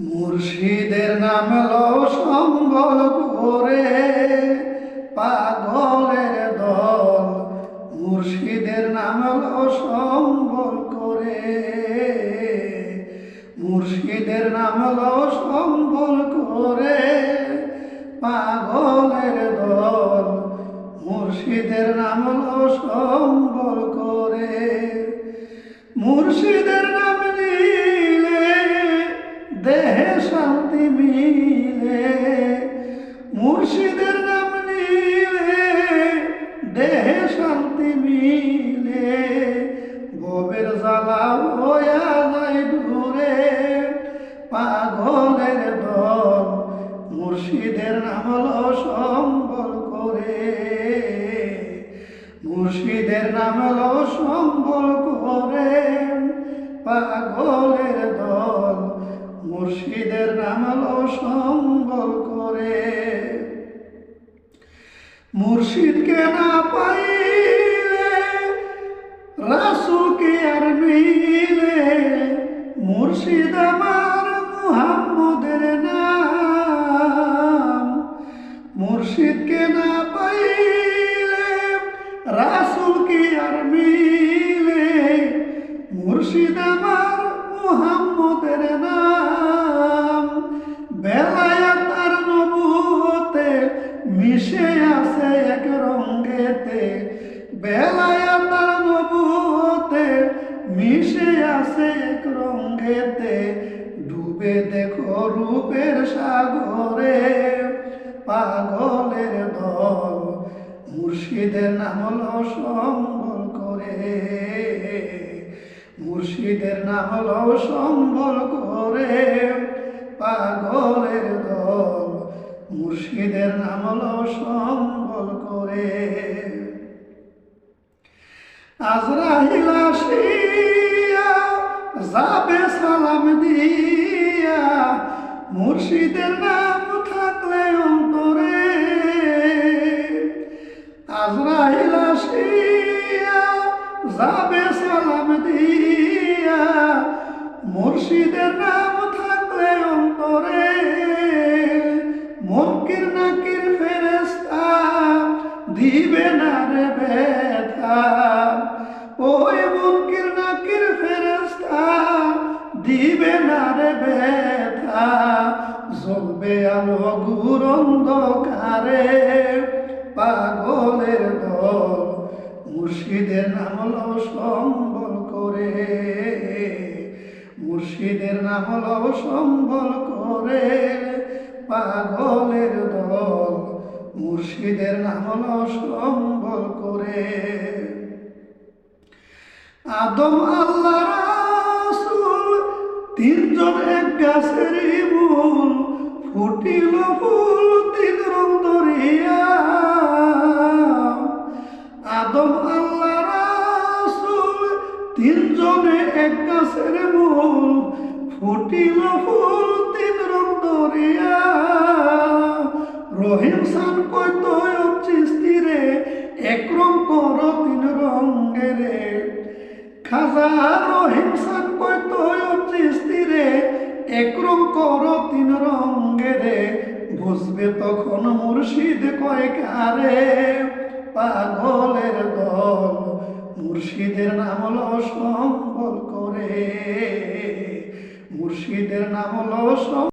মুর্শিদের নাম লো সম্বল করে পাগলের দল। মুর্শিদের নাম লো সম্বল করে, মুর্শিদের নাম লো সম্বল করে পাগলের দল। মুর্শিদের নাম লো সম্বল করে, মুর্শিদের নাম নিলে দেহে শান্তি মিলে। মুর্শিদের নাম নিলে দেহে শান্তি মিলে। ভবের জ্বালা হইয়া যায় দূরে পাগলের দল। মুর্শিদের নাম লো সম্বল করে, মুর্শিদের নাম লো সম্বল করে পাগলের দল। মুর্শিদের নাম লো সম্বল করে। মুর্শিদকে না পাইলে রাসূলকে আর মিলে। মুর্শিদ আমার মুহাম্মদের নাম। মুর্শিদকে না পাইলে রাসূলকে আর মিলে। মুর্শিদ আমার মুহাম্মদের নাম। বেলায়েত আর নবুয়তে মিশে আছে এক রঙ্গেতে। বেলায়েত আর নবুয়তে মিশে আছে এক রঙ্গেতে। ডুবে দেখো রূপের সাগরে পাগলের দল। মুর্শিদের নাম লো সম্বল করে, মুর্শিদের নাম লো সম্বল করে পাগলের দল। মুর্শিদের নাম লো সম্বল করে। আজরাইল আসিয়া যাবে সালাম দিয়া। মুর্শিদের নাম থাকলে অন্তরে। আজরাইল আসিয়া যাবে সালাম দিয়া। মুর্শিদের নাম থাকলে অন্তরে। মুনকির নাকির ফেরেশতা দিবে না রে ব্যথা। ওই মুনকির নাকির ফেরেশতা দিবে না রে ব্যথা। জ্বলবে আলো ঘোর অন্ধকারে পাগলের দল। মুর্শিদের নাম লো সম্বল করে, মুর্শিদের নাম লো সম্বল করে পাগলের দল। মুর্শিদের নাম লো সম্বল করে। আদম আল্লাহ রাসূল তিনজন এক গাছের মূল। ফুটিল ফুল তিন রং ধরিয়া। আদম আল্লাহ রাসূল তিনজনে এক গাছের মূল। ফুটিল ফুল তিন রং ধরিয়া। রহিম সান কইতো চিস্তিরে এক রং কর তিন রঙেরে। খাজা রহিম সান কইতো চিস্তিরে এক রং কর তিন রঙেরে। বুঝবে তখন মুর্শিদ কয় কারে পাগলের দল। মুর্শিদের নাম লো সম্বল করে, মুর্শিদের নাম লো